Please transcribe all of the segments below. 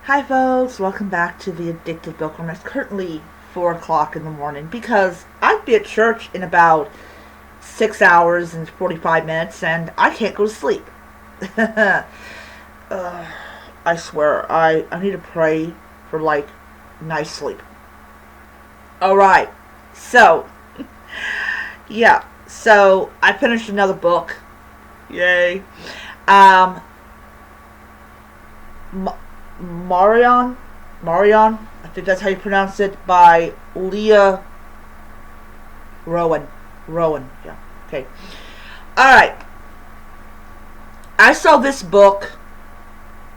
Hi folks, welcome back to the Addictive Bookworm. It's currently 4 o'clock in the morning because I'll be at church in about 6 hours and 45 minutes and I can't go to sleep. uh, I swear, I need to pray for nice sleep. Alright, so, yeah, so I finished another book. Yay. Um, Marion, I think that's how you pronounce it, by Leah Rowen, yeah, okay. Alright, I saw this book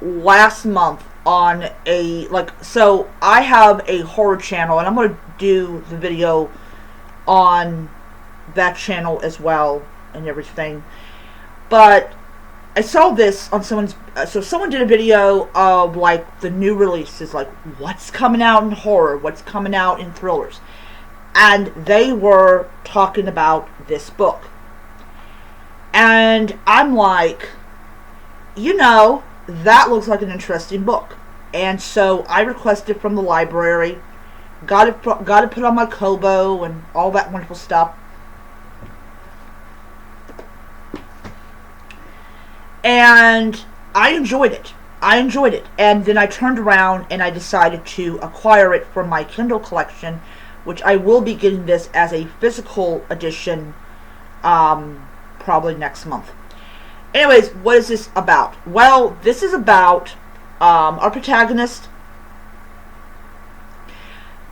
last month on so I have a horror channel, and I'm going to do the video on that channel as well, and everything, but I saw this on someone's, so someone did a video of the new releases, what's coming out in horror, what's coming out in thrillers, and they were talking about this book, and I'm like, that looks like an interesting book, and so I requested from the library, got it put on my Kobo and all that wonderful stuff. And I enjoyed it. And then I turned around and I decided to acquire it for my Kindle collection, which I will be getting this as a physical edition probably next month. Anyways, what is this about? Well, this is about our protagonist,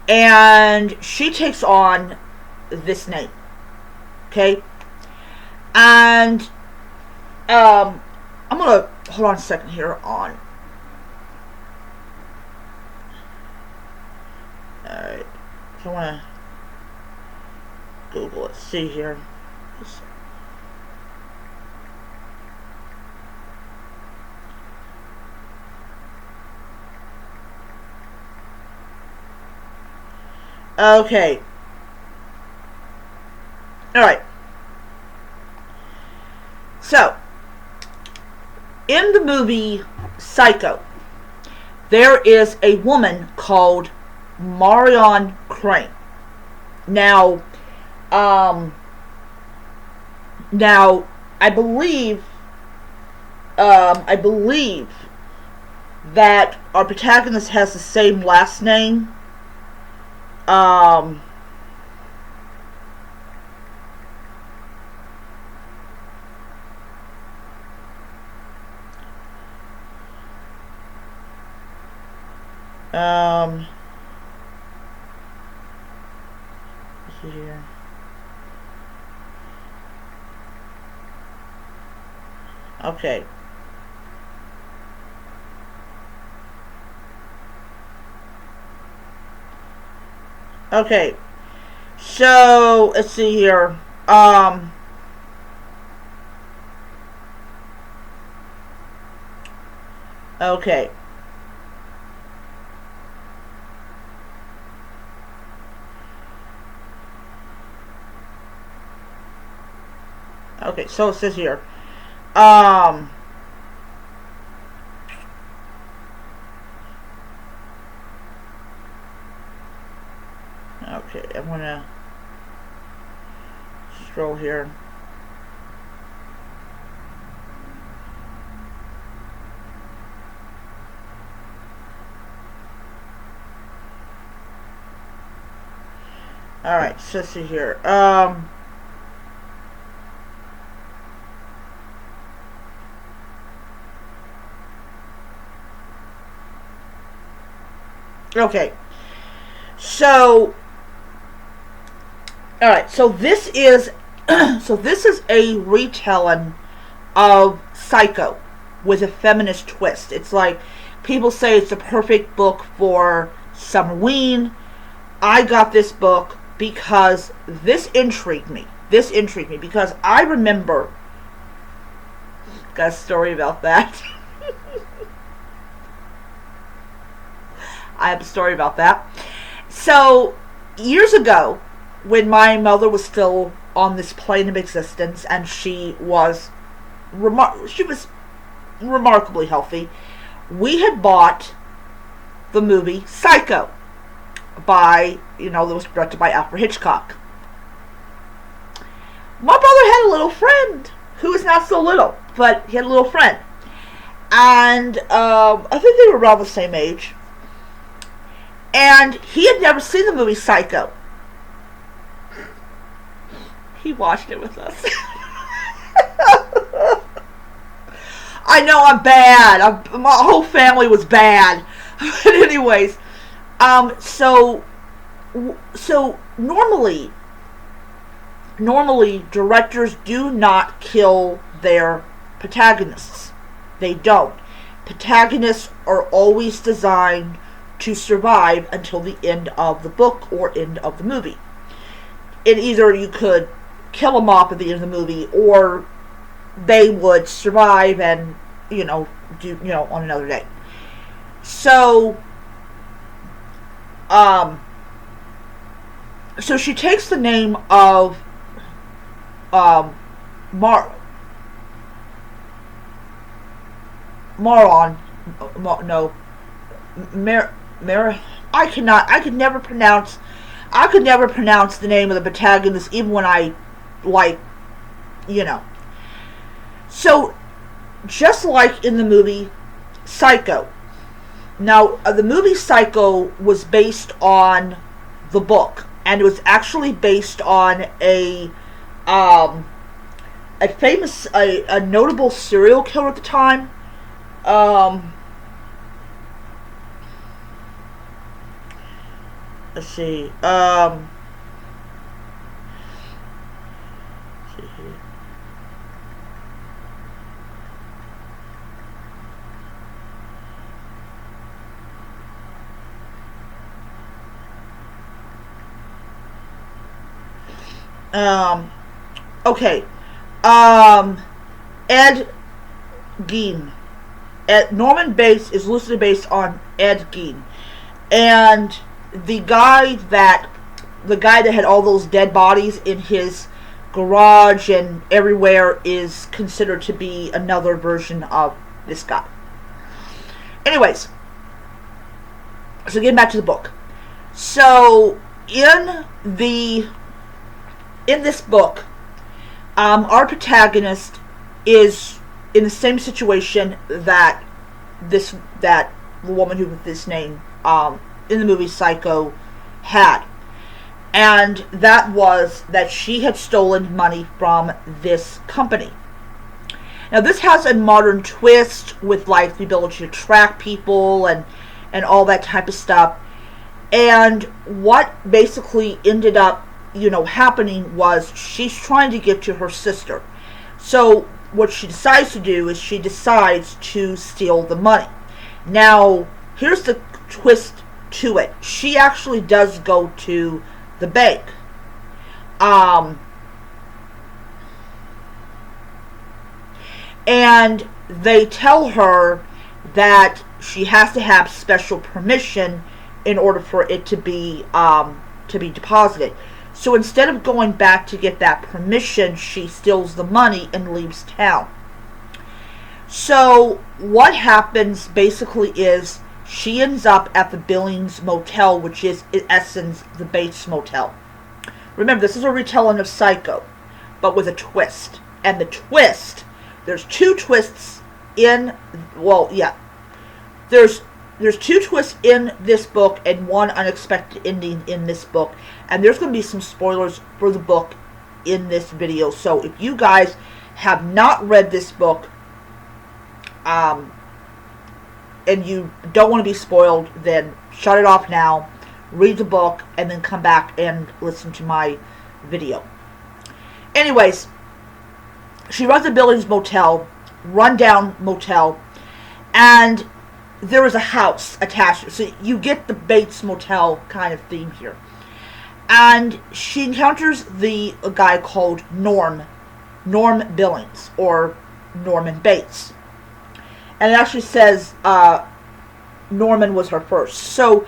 and she takes on this name. Okay? And I'm gonna hold on a second here on. Alright, so I wanna Google it. See here. Okay. Alright. So, in the movie Psycho, there is a woman called Marion Crane. Now, I believe that our protagonist has the same last name. Let's see here. Okay. Okay. So, let's see here. Okay. Okay, so it says here. Okay, I'm gonna scroll here. Alright, so let's see here. Okay. So, alright, so this is a retelling of Psycho with a feminist twist. It's like, people say it's the perfect book for Summerween. I got this book because this intrigued me. Because I remember, got a story about that. I have a story about that. So, years ago, when my mother was still on this plane of existence, and she was remarkably healthy, we had bought the movie Psycho that was directed by Alfred Hitchcock. My brother had a little friend who was not so little, but he had a little friend. And I think they were around the same age. And he had never seen the movie Psycho. He watched it with us. I know I'm bad. My whole family was bad. But anyways, so normally directors do not kill their protagonists. They don't. Protagonists are always designed to survive until the end of the book or end of the movie. And either you could kill them off at the end of the movie, or they would survive and do on another day. So so she takes the name of Marion. I could never pronounce the name of the protagonist, even when I So, just like in the movie Psycho. Now, the movie Psycho was based on the book, and it was actually based on a notable serial killer at the time. Let's see. Okay. Ed Gein. Norman Bates is loosely based on Ed Gein. And the guy that had all those dead bodies in his garage and everywhere is considered to be another version of this guy. Anyways, so getting back to the book. So in this book, our protagonist is in the same situation that the woman who with this name in the movie Psycho had. And that was that she had stolen money from this company. Now this has a modern twist with the ability to track people and all that type of stuff. And what basically ended up happening was she's trying to get to her sister. So what she decides to do is she decides to steal the money. Now, here's the twist to it. She actually does go to the bank. And they tell her that she has to have special permission in order for it to be deposited. So instead of going back to get that permission, she steals the money and leaves town. So what happens basically is she ends up at the Billings Motel, which is in essence the Bates Motel. Remember, this is a retelling of Psycho, but with a twist. And the twist, there's two twists in, there's two twists in this book and one unexpected ending in this book. And there's going to be some spoilers for the book in this video. So if you guys have not read this book, and you don't want to be spoiled, then shut it off now, read the book, and then come back and listen to my video. Anyways, she runs a Billings Motel, rundown motel, and there is a house attached. So you get the Bates Motel kind of theme here. And she encounters a guy called Norm Billings, or Norman Bates. And it actually says Norman was her first. So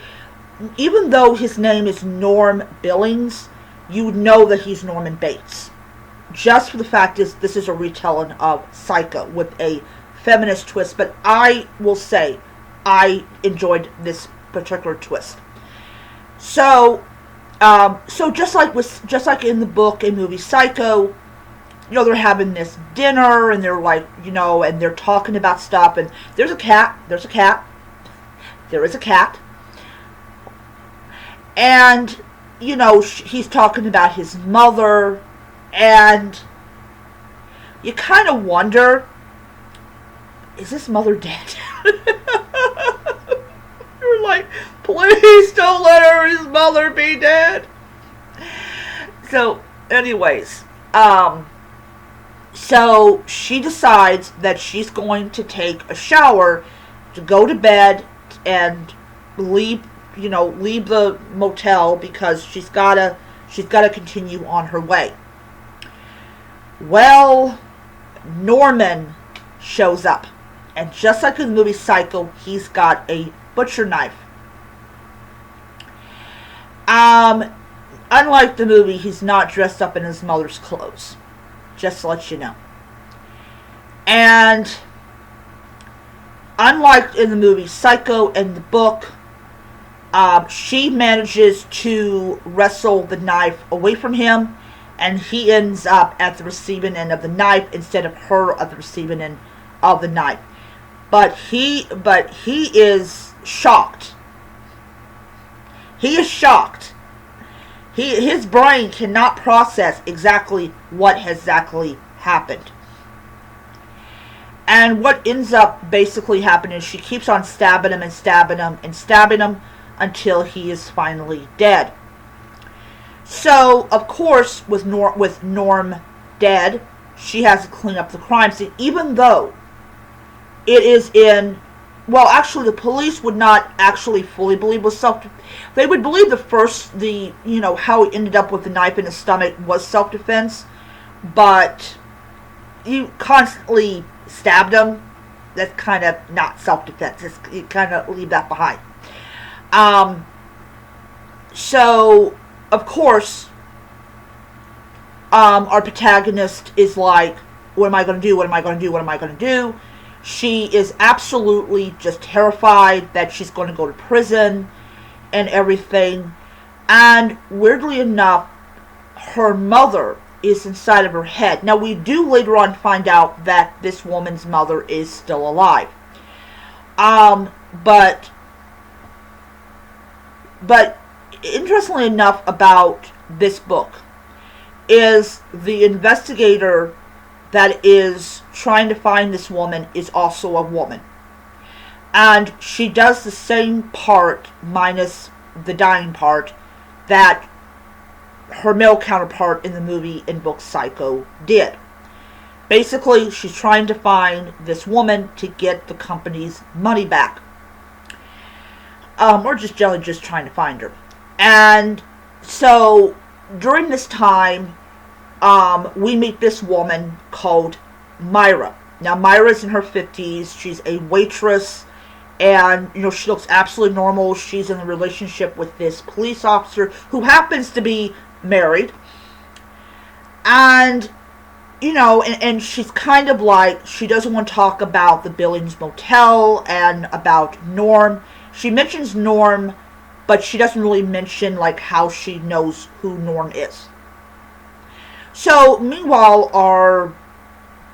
even though his name is Norm Billings, you know that he's Norman Bates. Just for the fact is this is a retelling of Psycho with a feminist twist. But I will say I enjoyed this particular twist. So, so just like in the book and movie Psycho, they're having this dinner and they're like, and they're talking about stuff, and there's a cat, there is a cat, and, he's talking about his mother, and you kind of wonder, is this mother dead? You're like, please don't let his mother be dead. So, anyways, so she decides that she's going to take a shower to go to bed and leave the motel because she's gotta continue on her way. Well, Norman shows up, and just like in the movie Psycho, he's got a butcher knife. Unlike the movie, he's not dressed up in his mother's clothes. Just to let you know. And unlike in the movie Psycho and the book, she manages to wrestle the knife away from him, and he ends up at the receiving end of the knife instead of her at the receiving end of the knife. But he is shocked. He is shocked. His brain cannot process exactly what has exactly happened. And what ends up basically happening is she keeps on stabbing him and stabbing him and stabbing him until he is finally dead. So, of course, with Norm dead, she has to clean up the crime scene, even though it is in... Well, actually, the police would not actually fully believe it was self-defense. They would believe how he ended up with the knife in his stomach was self-defense, but you constantly stabbed him. That's kind of not self-defense. You kind of leave that behind. So, of course, our protagonist is like, what am I going to do? What am I going to do? What am I going to do? She is absolutely just terrified that she's going to go to prison and everything. And weirdly enough, her mother is inside of her head. Now, we do later on find out that this woman's mother is still alive. But interestingly enough about this book is the investigator that is trying to find this woman is also a woman. And she does the same part, minus the dying part, that her male counterpart in the movie and book Psycho did. Basically, she's trying to find this woman to get the company's money back. Or just generally just trying to find her. And so, during this time, we meet this woman called Myra. Now, Myra's in her 50s. She's a waitress, and, she looks absolutely normal. She's in a relationship with this police officer who happens to be married. And, and she's kind of like, she doesn't want to talk about the Billings Motel and about Norm. She mentions Norm, but she doesn't really mention, like, how she knows who Norm is. So, meanwhile, our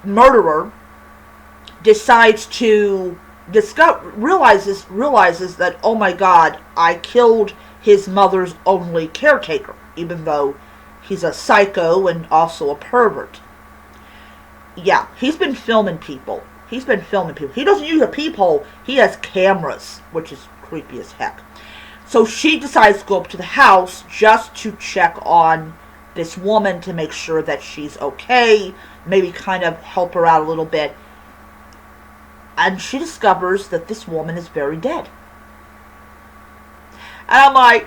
murderer decides to realizes that, oh my god, I killed his mother's only caretaker, even though he's a psycho and also a pervert. Yeah, he's been filming people. He doesn't use a peephole, he has cameras, which is creepy as heck. So she decides to go up to the house just to check on this woman to make sure that she's okay, maybe kind of help her out a little bit. And she discovers that this woman is very dead. And I'm like,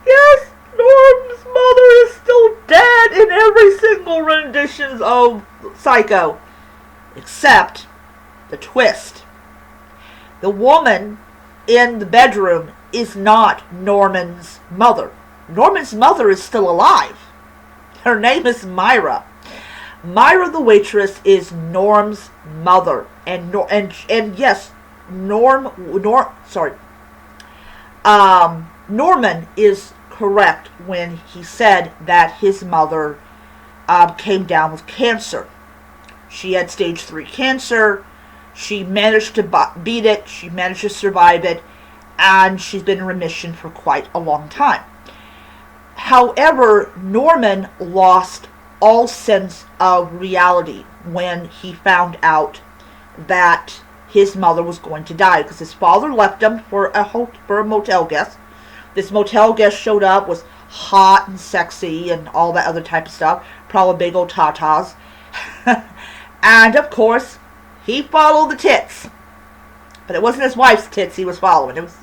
yes, Norm's mother is still dead in every single rendition of Psycho. Except the twist. The woman in the bedroom is not Norman's mother. Norman's mother is still alive. Her name is Myra. Myra the waitress is Norm's mother. And yes, Norman is correct when he said that his mother came down with cancer. She had stage 3 cancer. She managed to beat it. She managed to survive it. And she's been in remission for quite a long time. However, Norman lost all sense of reality when he found out that his mother was going to die, because his father left him for a motel guest. This motel guest showed up, was hot and sexy and all that other type of stuff, probably big old tatas. And of course, he followed the tits. But it wasn't his wife's tits he was following, it was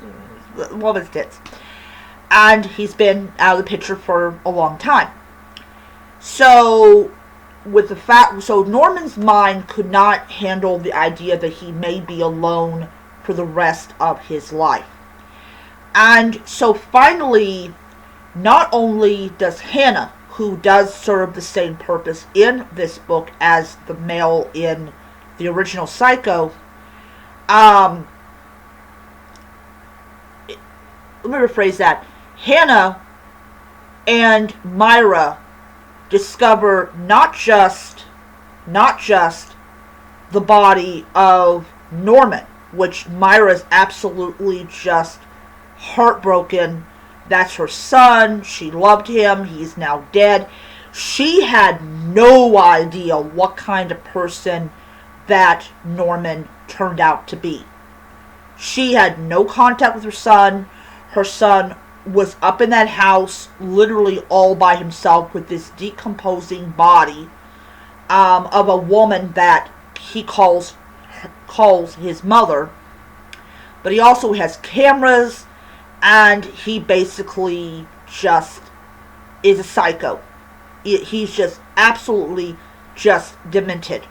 the woman's tits. And he's been out of the picture for a long time. So Norman's mind could not handle the idea that he may be alone for the rest of his life. And so finally, not only does Hannah, who does serve the same purpose in this book as the male in the original Psycho, let me rephrase that. Hannah and Myra discover not just the body of Norman, which Myra is absolutely just heartbroken. That's her son. She loved him. He's now dead. She had no idea what kind of person that Norman turned out to be. She had no contact with her son. Her son was up in that house literally all by himself with this decomposing body of a woman that he calls his mother. But he also has cameras, and he basically just is a psycho. He's just absolutely just demented.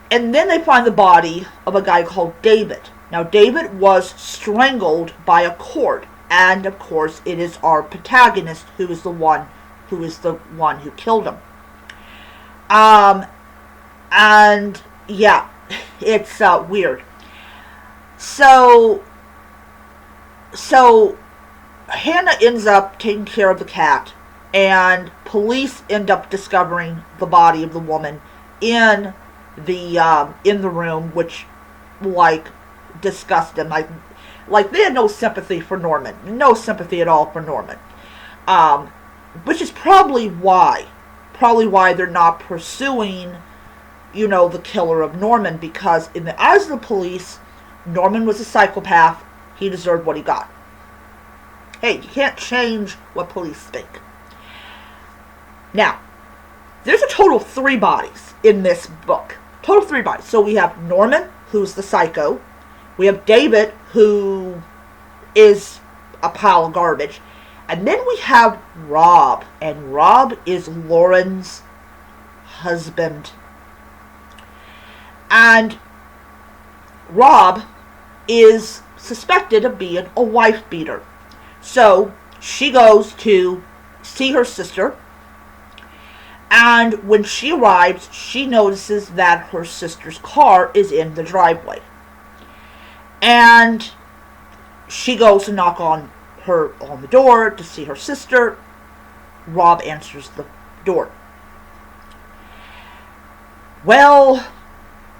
And then they find the body of a guy called David. Now, David was strangled by a cord. And, of course, it is our protagonist who is the one who killed him. And, yeah, it's weird. So Hannah ends up taking care of the cat, and police end up discovering the body of the woman in the room, which, like, disgusted them. Like they had no sympathy for Norman. No sympathy at all for Norman. Which is probably why they're not pursuing, the killer of Norman, because in the eyes of the police, Norman was a psychopath. He deserved what he got. Hey, you can't change what police think. Now, there's a total of 3 bodies in this book. Total 3 bodies. So we have Norman, who's the psycho. We have David, who is a pile of garbage. And then we have Rob. And Rob is Lauren's husband. And Rob is suspected of being a wife beater. So she goes to see her sister. And when she arrives, she notices that her sister's car is in the driveway. And she goes to knock on the door to see her sister. Rob answers the door. Well,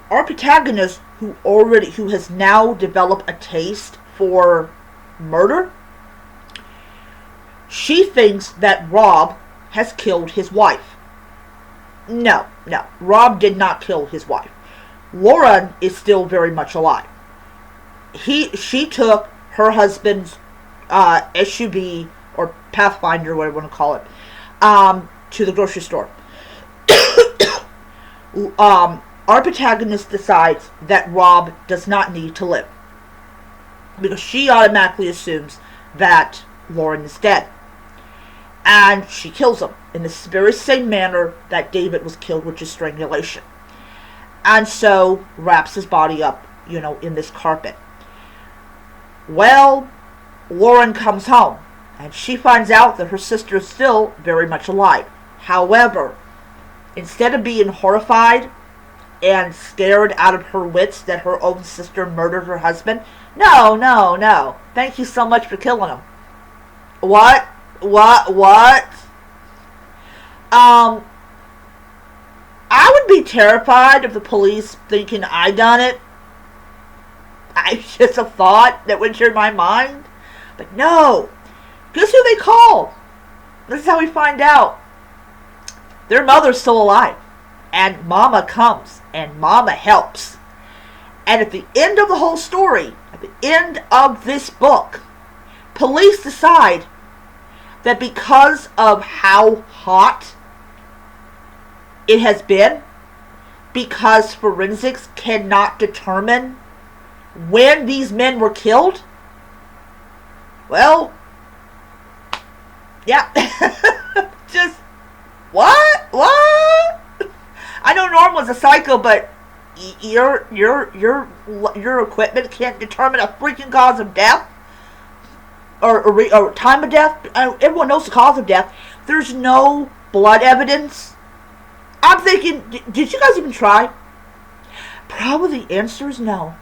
our protagonist, who has now developed a taste for murder, she thinks that Rob has killed his wife. No, Rob did not kill his wife. Lauren is still very much alive. She took her husband's SUV, or Pathfinder, whatever you want to call it, to the grocery store. Our protagonist decides that Rob does not need to live, because she automatically assumes that Lauren is dead. And she kills him in the very same manner that David was killed, which is strangulation. And so wraps his body up, in this carpet. Well, Lauren comes home, and she finds out that her sister is still very much alive. However, instead of being horrified and scared out of her wits that her own sister murdered her husband, No, no, no. Thank you so much for killing him. What? What? Um, I would be terrified of the police thinking I done it. It's just a thought that went through my mind. But no. Guess who they called? This is how we find out. Their mother's still alive. And Mama comes. And Mama helps. And at the end of the whole story, at the end of this book, police decide that because of how hot it has been, because forensics cannot determine when these men were killed, well, yeah. Just, what? I know Norm was a psycho, but your equipment can't determine a freaking cause of death or time of death. Everyone knows the cause of death. There's no blood evidence. I'm thinking, did you guys even try? Probably the answer is no.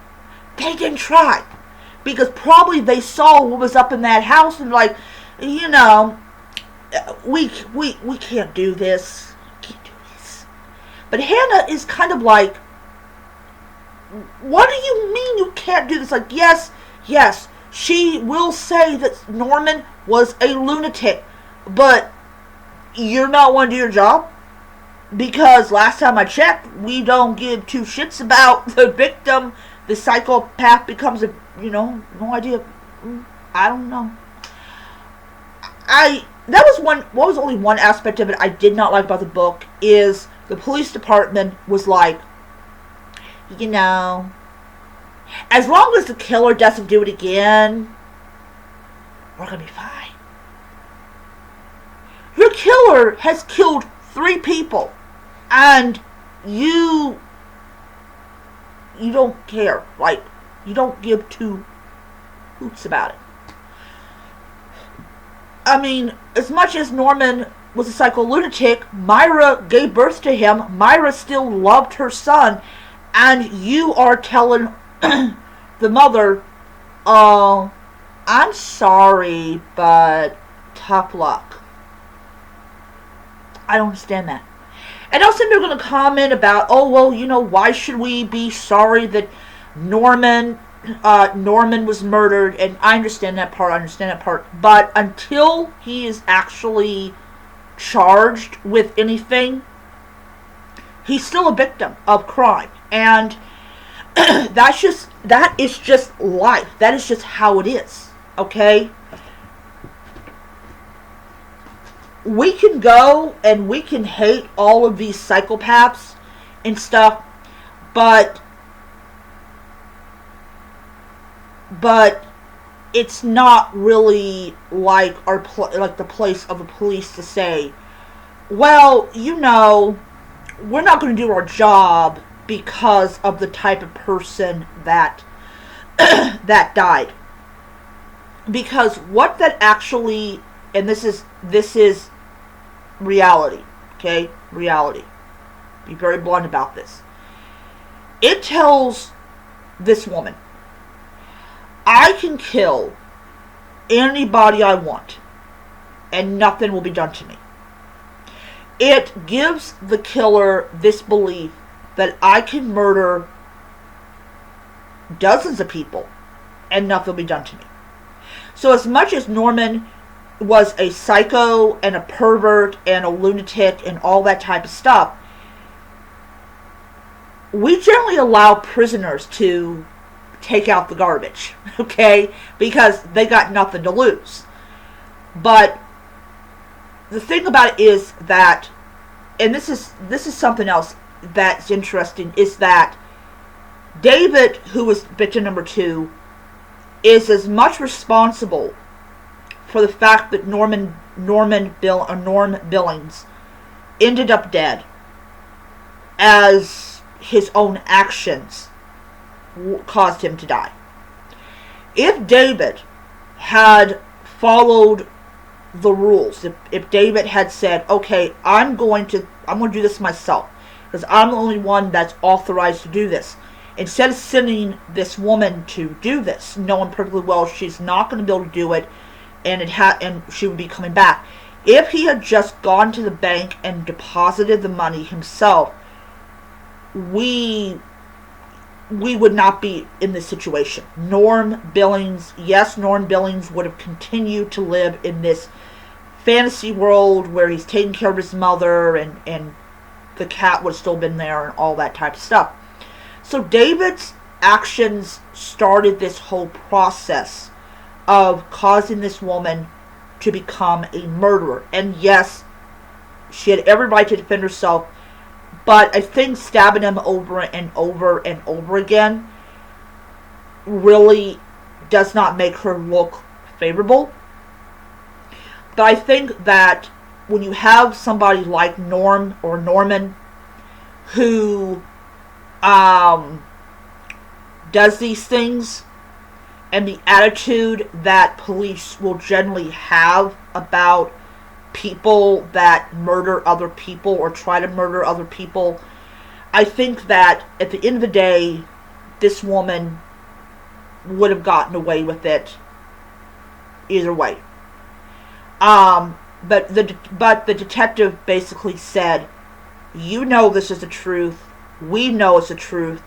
They didn't try, because probably they saw what was up in that house and like, you know, we can't do this. We can't do this. But Hannah is kind of like, what do you mean you can't do this? Like, yes, she will say that Norman was a lunatic, but you're not want to do your job? Because last time I checked, we don't give two shits about the victim. The psychopath becomes no idea. I don't know. What was only one aspect of it I did not like about the book is the police department was like, as long as the killer doesn't do it again, we're gonna be fine. Your killer has killed 3 people, and you don't care. Like, you don't give 2 hoots about it. I mean, as much as Norman was a psycho lunatic, Myra gave birth to him. Myra still loved her son, and you are telling the mother, "Oh, I'm sorry, but tough luck." I don't understand that. And also they're going to comment about, oh, well, why should we be sorry that Norman was murdered? And I understand that part. But until he is actually charged with anything, he's still a victim of crime. And that is just life. That is just how it is. Okay? We can go and we can hate all of these psychopaths and stuff, but it's not really like like the place of the police to say, well, we're not going to do our job because of the type of person that that died. Because what that actually, and this is reality, okay? Reality. Be very blunt about this. It tells this woman, I can kill anybody I want, and nothing will be done to me. It gives the killer this belief that I can murder dozens of people, and nothing will be done to me. So as much as Norman was a psycho and a pervert and a lunatic and all that type of stuff, we generally allow prisoners to take out the garbage, okay? Because they got nothing to lose. But the thing about it is that, and this is something else that's interesting, is that David, who was victim number 2, is as much responsible for the fact that Norm Billings ended up dead as his own actions caused him to die. If David had followed the rules, if David had said, okay, I'm going to do this myself, because I'm the only one that's authorized to do this, instead of sending this woman to do this, knowing perfectly well she's not going to be able to do it, and she would be coming back. If he had just gone to the bank and deposited the money himself, we would not be in this situation. Norm Billings would have continued to live in this fantasy world where he's taking care of his mother, and the cat would have still been there and all that type of stuff. So David's actions started this whole process of causing this woman to become a murderer. And yes, she had every right to defend herself, but I think stabbing him over and over and over again really does not make her look favorable. But I think that when you have somebody like Norman who does these things, and the attitude that police will generally have about people that murder other people or try to murder other people, I think that at the end of the day, this woman would have gotten away with it either way. But the detective basically said, you know this is the truth, we know it's the truth,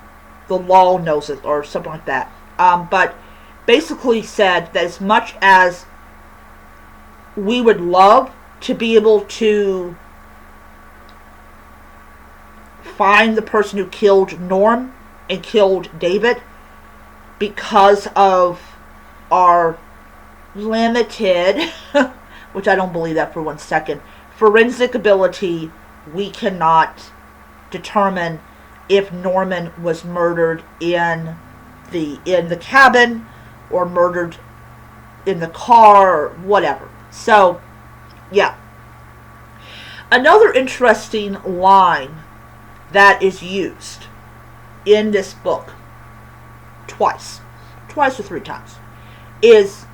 the law knows it, or something like that. But basically said that as much as we would love to be able to find the person who killed Norm and killed David, because of our limited, which I don't believe that for 1 second, forensic ability, we cannot determine if Norman was murdered in the cabin or murdered in the car or whatever. So, yeah. Another interesting line that is used in this book twice or 3 times is,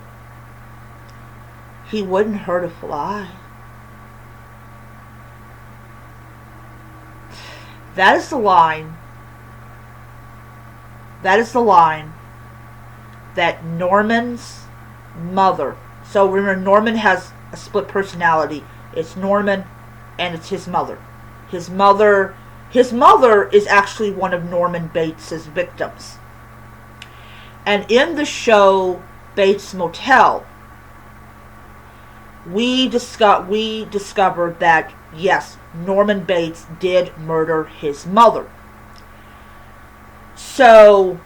he wouldn't hurt a fly. That is the line that Norman's mother, so remember, Norman has a split personality. It's Norman and it's his mother. His mother is actually one of Norman Bates's victims. And in the show Bates Motel, we discovered that yes, Norman Bates did murder his mother. So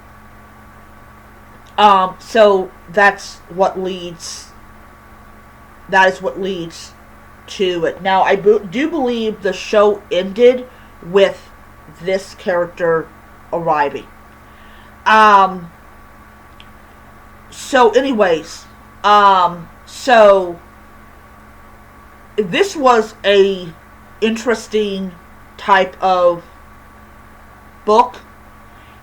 that is what leads to it. Now, I do believe the show ended with this character arriving. So anyways, so this was a interesting type of book.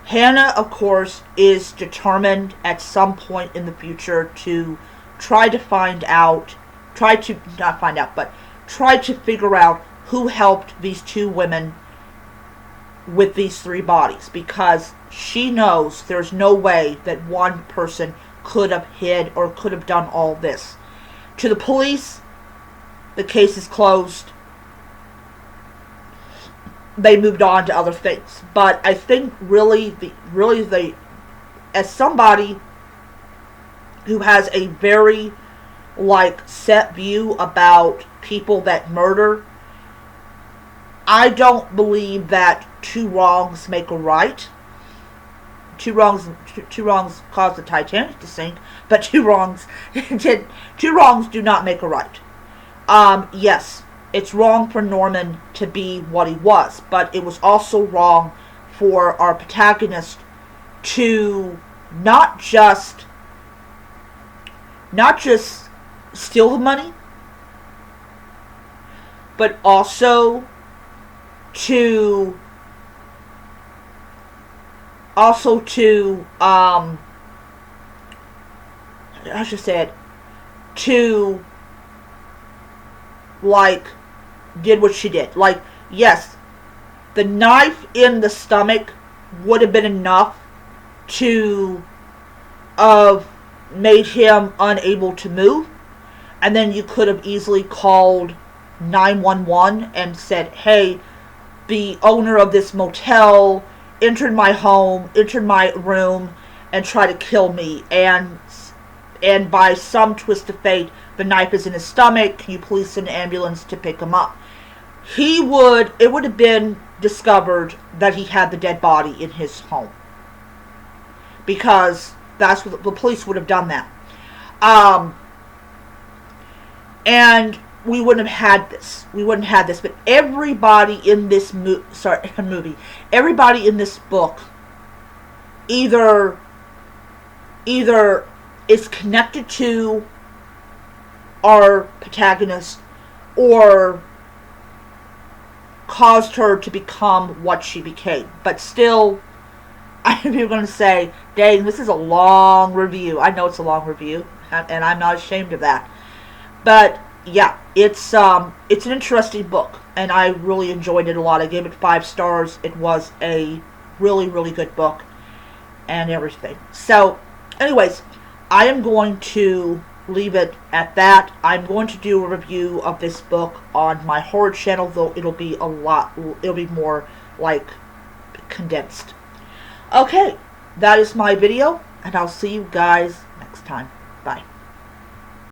Hannah, of course, is determined at some point in the future to try to figure out who helped these 2 women with these 3 bodies, because she knows there's no way that one person could have hid or could have done all this. To the police, the case is closed. They moved on to other things. But I think really as somebody who has a very set view about people that murder, I don't believe that 2 wrongs make a right. Two wrongs caused the Titanic to sink, but 2 wrongs do not make a right. Yes, it's wrong for Norman to be what he was, but it was also wrong for our protagonist to not just steal the money, but also to did what she did. Yes, the knife in the stomach would have been enough to have made him unable to move. And then you could have easily called 911 and said, hey, the owner of this motel entered my home, entered my room, and tried to kill me. And by some twist of fate, the knife is in his stomach. Can you please send an ambulance to pick him up? It would have been discovered that he had the dead body in his home. Because that's what the police would have done that. And we wouldn't have had this. We wouldn't have this. But everybody in this movie, everybody in this book, either is connected to our protagonist or caused her to become what she became. But still, I'm going to say, dang, this is a long review. I know it's a long review, and I'm not ashamed of that. But yeah, it's an interesting book, and I really enjoyed it a lot. I gave it 5 stars. It was a really, really good book and everything. So, anyways, I am going to leave it at that. I'm going to do a review of this book on my horror channel, though it'll be more like condensed. Okay, that is my video, and I'll see you guys next time. Bye.